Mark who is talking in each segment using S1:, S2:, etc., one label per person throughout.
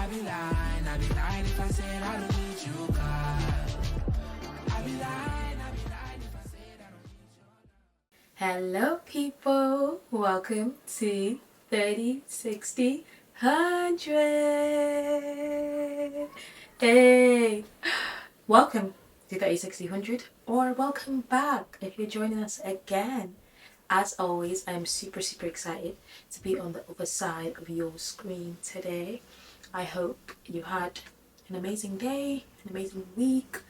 S1: I be lying if I said I don't need you, God. I be lying if I said I don't need you.
S2: Hello people, welcome to 30, 60, 100. Hey, welcome to 30, 60, 100 or welcome back if you're joining us again. As always, I'm super excited to be on the other side of your screen today. I hope you had an amazing day, an amazing week,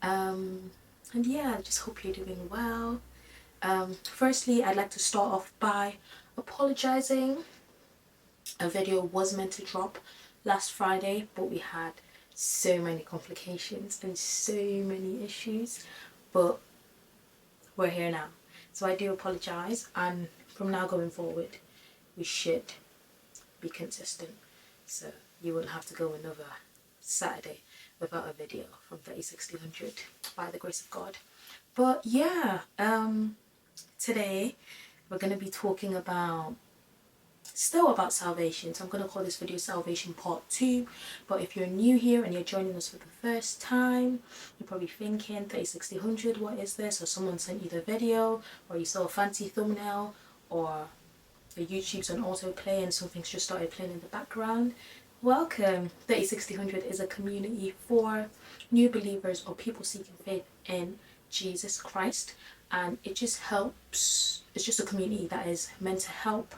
S2: and yeah, I just hope you're doing well. Firstly, I'd like to start off by apologizing. A video was meant to drop last Friday, but we had so many complications and so many issues, but we're here now. So I do apologize, and from now going forward, we should be consistent. So you won't have to go another Saturday without a video from 30, 60, 100 by the grace of God. But yeah, today we're going to be talking still about salvation. So I'm going to call this video Salvation Part 2. But if you're new here and you're joining us for the first time, you're probably thinking 30, 60, 100, what is this? Or someone sent you the video, or you saw a fancy thumbnail, or the YouTube's on autoplay and something's just started playing in the background. Welcome. 30, 60, 100 is a community for new believers or people seeking faith in Jesus Christ, and it just helps. It's just a community that is meant to help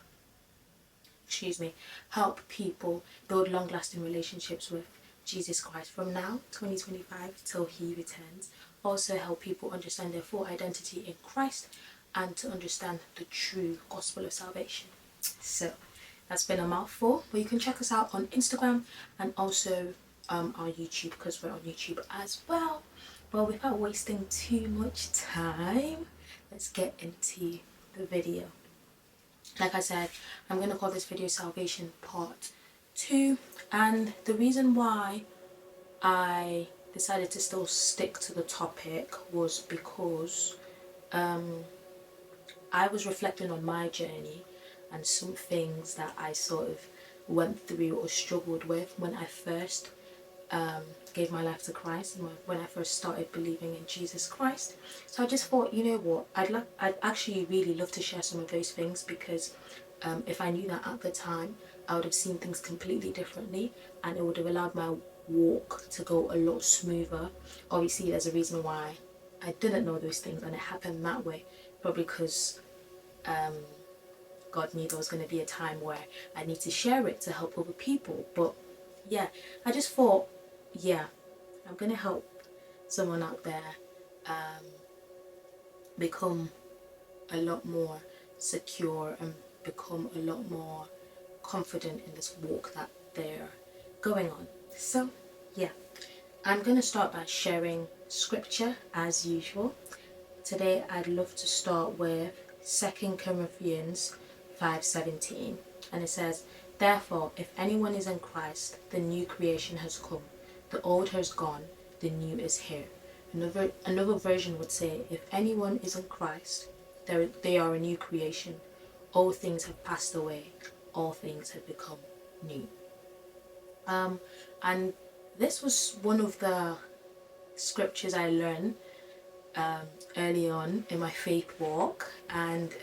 S2: people build long-lasting relationships with Jesus Christ from now 2025 till he returns. Also help people understand their full identity in Christ and to understand the true gospel of salvation. So that's been a mouthful, but you can check us out on Instagram and also our YouTube, because we're on YouTube as well. But without wasting too much time, let's get into the video. Like I said, I'm going to call this video Salvation Part 2, and the reason why I decided to still stick to the topic was because I was reflecting on my journey and some things that I sort of went through or struggled with when I first gave my life to Christ and when I first started believing in Jesus Christ. So I just thought, you know what, I'd actually really love to share some of those things, because if I knew that at the time, I would have seen things completely differently, and it would have allowed my walk to go a lot smoother. Obviously there's a reason why I didn't know those things and it happened that way, probably because God knew there was going to be a time where I need to share it to help other people. But yeah, I just thought, yeah, I'm going to help someone out there become a lot more secure and become a lot more confident in this walk that they're going on. So yeah, I'm going to start by sharing scripture as usual. Today I'd love to start with 2 Corinthians 5:17, and it says, "Therefore, if anyone is in Christ, the new creation has come. The old has gone, the new is here." Another version would say, "If anyone is in Christ, they are a new creation. All things have passed away. All things have become new." And this was one of the scriptures I learned early on in my faith walk, and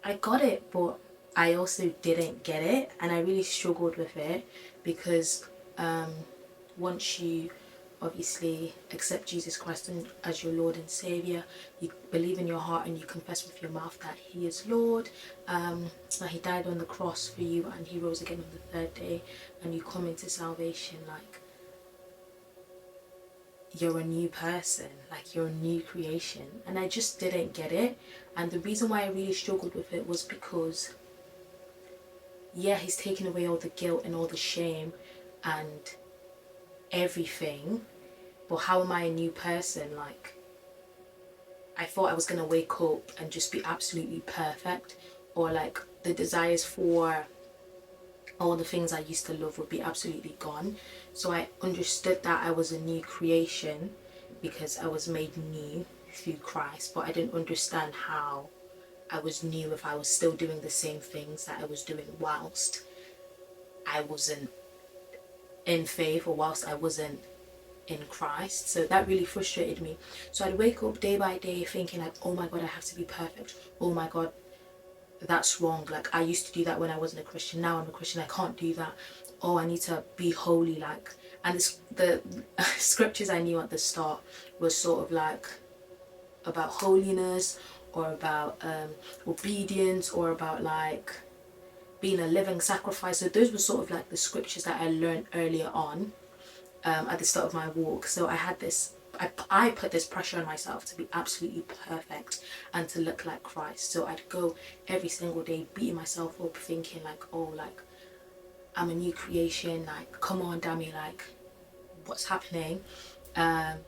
S2: I got it, but I also didn't get it, and I really struggled with it, because once you obviously accept Jesus Christ as your Lord and Saviour, you believe in your heart and you confess with your mouth that he is Lord, that he died on the cross for you and he rose again on the third day, and you come into salvation, like you're a new person, like you're a new creation. And I just didn't get it, and the reason why I really struggled with it was because, yeah, he's taken away all the guilt and all the shame and everything, but how am I a new person? Like, I thought I was gonna wake up and just be absolutely perfect, or like the desires for all the things I used to love would be absolutely gone. So I understood that I was a new creation because I was made new through Christ, but I didn't understand how I was new if I was still doing the same things that I was doing whilst I wasn't in faith or whilst I wasn't in Christ. So that really frustrated me. So I'd wake up day by day thinking like, oh my God, I have to be perfect. Oh my God, that's wrong. Like, I used to do that when I wasn't a Christian. Now I'm a Christian, I can't do that. Oh, I need to be holy. Like, and the scriptures I knew at the start was sort of like about holiness, or about obedience, or about like being a living sacrifice. So those were sort of like the scriptures that I learned earlier on, at the start of my walk. So I had this, I put this pressure on myself to be absolutely perfect and to look like Christ. So I'd go every single day beating myself up, thinking like, oh, like I'm a new creation, like come on Dami, like what's happening? Well,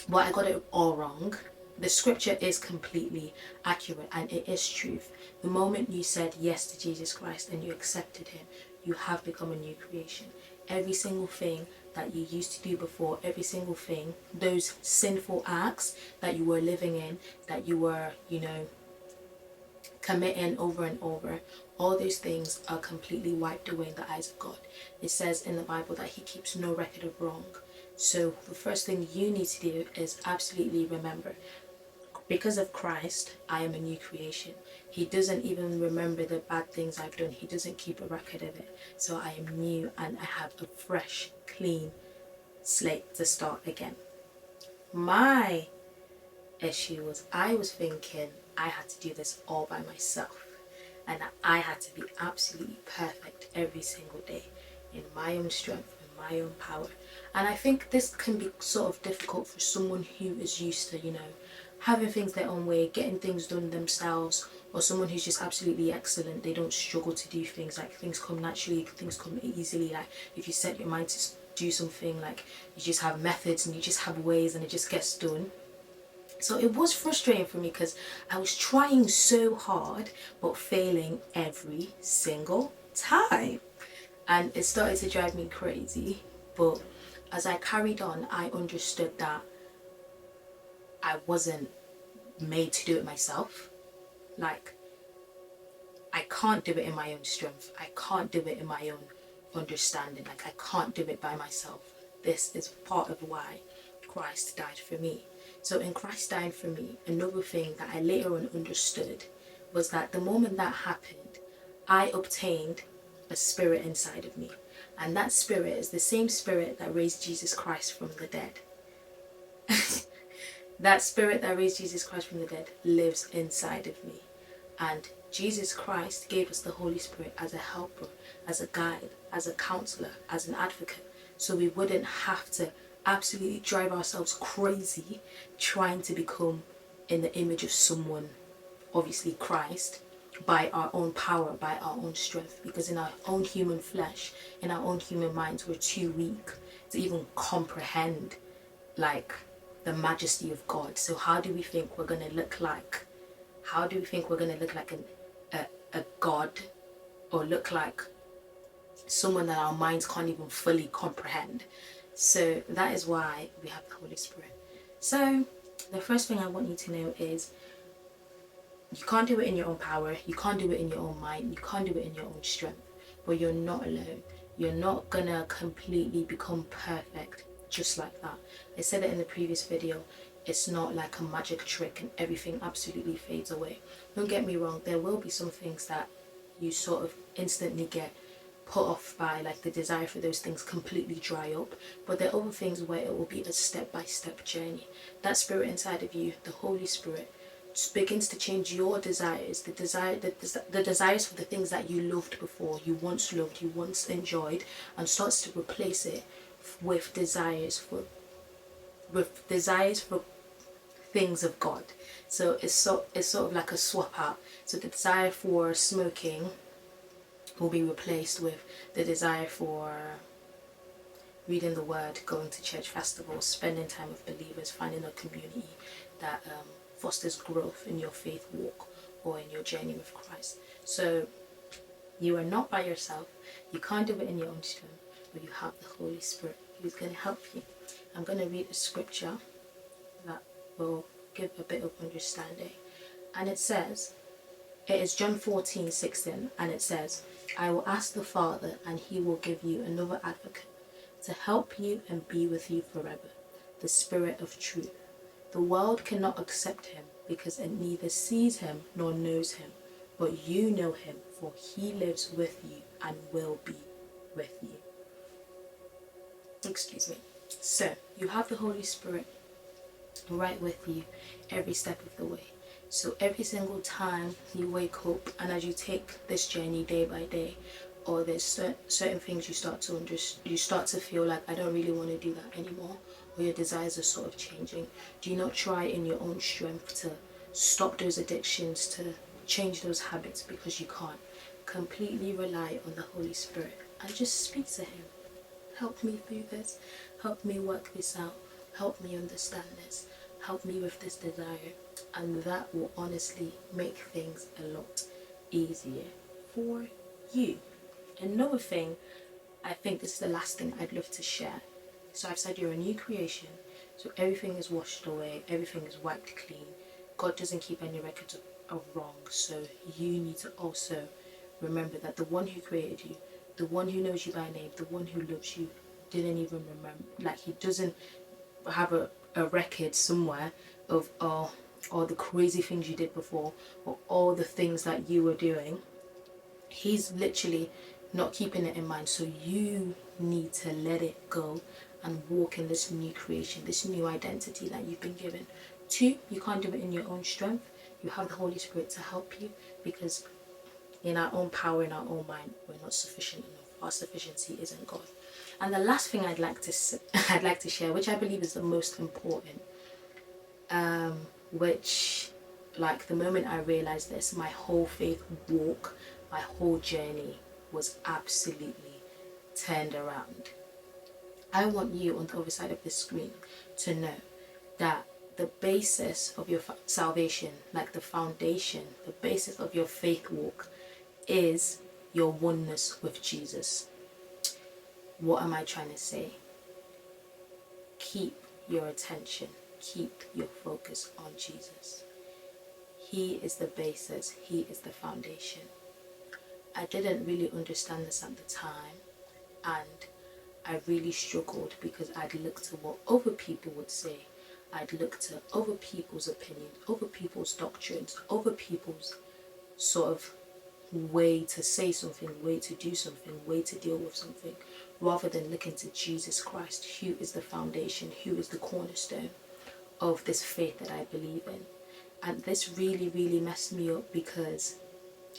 S2: I got it all wrong. The scripture is completely accurate and it is truth. The moment you said yes to Jesus Christ and you accepted him, you have become a new creation. Every single thing that you used to do before, every single thing, those sinful acts that you were living in, that you were, committing over and over, all those things are completely wiped away in the eyes of God. It says in the Bible that he keeps no record of wrong. So the first thing you need to do is absolutely remember, because of Christ, I am a new creation. He doesn't even remember the bad things I've done. He doesn't keep a record of it. So I am new and I have a fresh, clean slate to start again. My issue was I was thinking I had to do this all by myself, and that I had to be absolutely perfect every single day in my own strength, in my own power. And I think this can be sort of difficult for someone who is used to, having things their own way, getting things done themselves, or someone who's just absolutely excellent. They don't struggle to do things, like things come naturally, things come easily. Like if you set your mind to do something, like you just have methods and you just have ways and it just gets done. So it was frustrating for me because I was trying so hard but failing every single time, and it started to drive me crazy. But as I carried on, I understood that I wasn't made to do it myself. Like, I can't do it in my own strength. I can't do it in my own understanding. Like, I can't do it by myself. This is part of why Christ died for me. So in Christ dying for me, another thing that I later on understood was that the moment that happened, I obtained a spirit inside of me. And that spirit is the same spirit that raised Jesus Christ from the dead. That spirit that raised Jesus Christ from the dead lives inside of me. And Jesus Christ gave us the Holy Spirit as a helper, as a guide, as a counselor, as an advocate. So we wouldn't have to absolutely drive ourselves crazy trying to become in the image of someone, obviously Christ, by our own power, by our own strength. Because in our own human flesh, in our own human minds, we're too weak to even comprehend like the majesty of God. So how do we think we're going to look like? How do we think we're going to look like a God, or look like someone that our minds can't even fully comprehend? So that is why we have the Holy Spirit. So the first thing I want you to know is you can't do it in your own power, you can't do it in your own mind, you can't do it in your own strength, but you're not alone. You're not gonna completely become perfect just like that. I said it in the previous video, it's not like a magic trick and everything absolutely fades away. Don't get me wrong, there will be some things that you sort of instantly get put off by, like the desire for those things completely dry up, but there are other things where it will be a step-by-step journey. That spirit inside of you, the Holy Spirit, just begins to change your desires, the desires for the things that you loved before, you once loved, you once enjoyed, and starts to replace it with desires for things of God. So it's sort of like a swap out. So the desire for smoking will be replaced with the desire for reading the word, going to church festivals, spending time with believers, finding a community that fosters growth in your faith walk or in your journey with Christ. So you are not by yourself. You can't do it in your own strength, but you have the Holy Spirit who's going to help you. I'm going to read a scripture that will give a bit of understanding. And it says, it is John 14:16, and it says, I will ask the Father and he will give you another advocate to help you and be with you forever, the Spirit of truth. The world cannot accept him because it neither sees him nor knows him, but you know him, for he lives with you and will be with you. Excuse me. So, you have the Holy Spirit right with you every step of the way. So every single time you wake up and as you take this journey day by day, or there's certain things you start to feel like, I don't really want to do that anymore, or your desires are sort of changing, do not try in your own strength to stop those addictions, to change those habits, because you can't. Completely rely on the Holy Spirit and just speak to him. Help me through this, help me work this out, help me understand this, help me with this desire, and that will honestly make things a lot easier for you. Another thing, I think this is the last thing I'd love to share. So I've said you're a new creation, so everything is washed away, everything is wiped clean. God doesn't keep any records of wrong, so you need to also remember that the one who created you, the one who knows you by name, the one who loves you, didn't even remember, like he doesn't have a record somewhere of all the crazy things you did before, or all the things that you were doing. He's literally not keeping it in mind, so you need to let it go and walk in this new creation, this new identity that you've been given. 2, you can't do it in your own strength. You have the Holy Spirit to help you, because in our own power, in our own mind, we're not sufficient enough. Our sufficiency is in God. And the last thing I'd like to share, which I believe is the most important, which, like, the moment I realized this, my whole faith walk, my whole journey was absolutely turned around. I want you on the other side of the screen to know that the basis of your salvation, like the foundation, the basis of your faith walk, is your oneness with Jesus. What am I trying to say? Keep your attention, keep your focus on Jesus. He is the basis, he is the foundation. I didn't really understand this at the time, and I really struggled because I'd look to what other people would say. I'd look to other people's opinions, other people's doctrines, other people's sort of way to say something, way to do something, way to deal with something, rather than looking to Jesus Christ, who is the foundation, who is the cornerstone of this faith that I believe in. And this really, really messed me up, because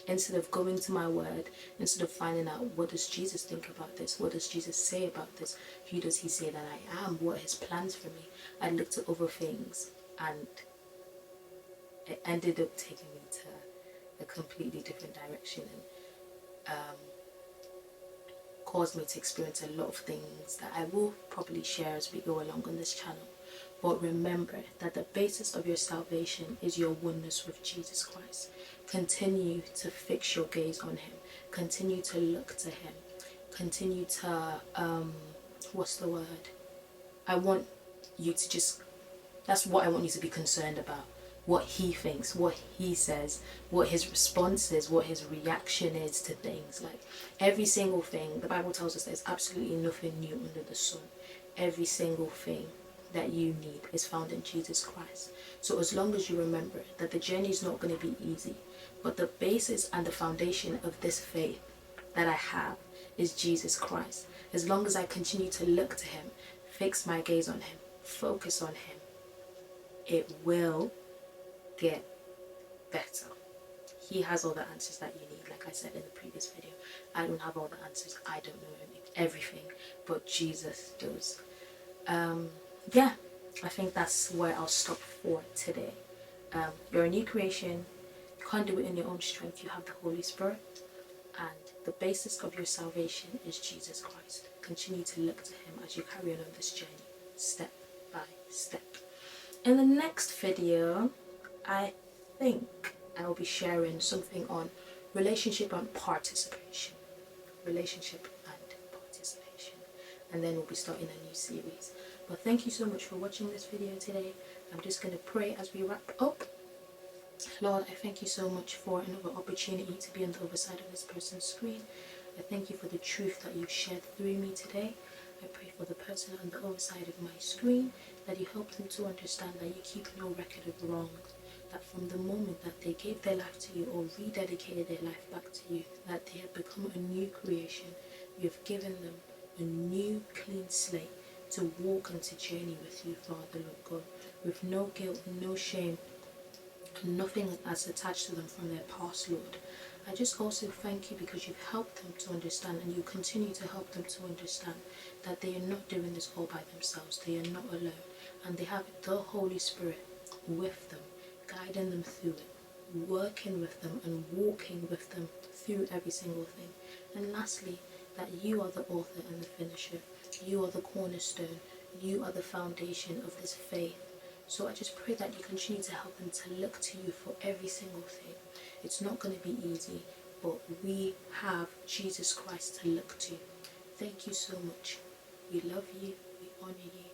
S2: instead of going to my word, instead of finding out what does Jesus think about this, what does Jesus say about this, who does he say that I am, what are his plans for me, I looked at other things, and it ended up taking me to a completely different direction, and caused me to experience a lot of things that I will probably share as we go along on this channel. But remember that the basis of your salvation is your oneness with Jesus Christ. Continue to fix your gaze on him. Continue to look to him. Continue to, what's the word? I want you to just, that's what I want you to be concerned about. What he thinks, what he says, what his response is, what his reaction is to things. Like every single thing, the Bible tells us there's absolutely nothing new under the sun. Every single thing that you need is found in Jesus Christ. So as long as you remember that the journey is not going to be easy, but the basis and the foundation of this faith that I have is Jesus Christ. As long as I continue to look to him, fix my gaze on him, focus on him, it will get better. He has all the answers that you need. Like I said in the previous video, I don't have all the answers. I don't know everything, but Jesus does. Yeah, I think that's where I'll stop for today. You're a new creation. You can't do it in your own strength. You have the Holy Spirit, and the basis of your salvation is Jesus Christ. Continue to look to him as you carry on this journey, step by step. In the next video, I think I will be sharing something on relationship and participation. Relationship and participation. And then we'll be starting a new series. But thank you so much for watching this video today. I'm just going to pray as we wrap up. Lord, I thank you so much for another opportunity to be on the other side of this person's screen. I thank you for the truth that you've shared through me today. I pray for the person on the other side of my screen, that you help them to understand that you keep no record of wrongs, that from the moment that they gave their life to you or rededicated their life back to you, that they have become a new creation. You have given them a new clean slate to walk and to journey with you, Father, Lord God, with no guilt, no shame, nothing that's attached to them from their past, Lord. I just also thank you because you've helped them to understand, and you continue to help them to understand, that they are not doing this all by themselves. They are not alone, and they have the Holy Spirit with them, guiding them through it, working with them and walking with them through every single thing. And lastly, that you are the author and the finisher. You are the cornerstone. You are the foundation of this faith. So I just pray that you continue to help them to look to you for every single thing. It's not going to be easy, but we have Jesus Christ to look to. Thank you so much. We love you, we honor you,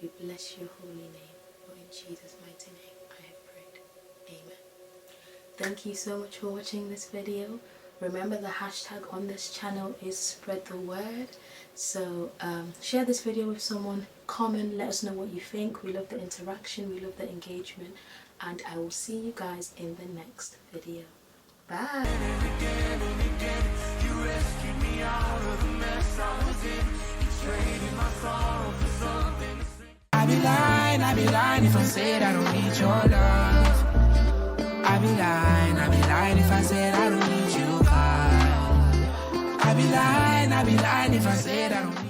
S2: we bless your holy name. For in Jesus' mighty name I have prayed. Amen. Thank you so much for watching this video. Remember, the hashtag on this channel is spread the word. So share this video with someone, comment, let us know what you think. We love the interaction, we love the engagement, and I will see you guys in the next video. Bye.
S1: I'd be lying if I said I don't need your love. I'd be lying if I said I don't need you, God. I'd be lying if I said I don't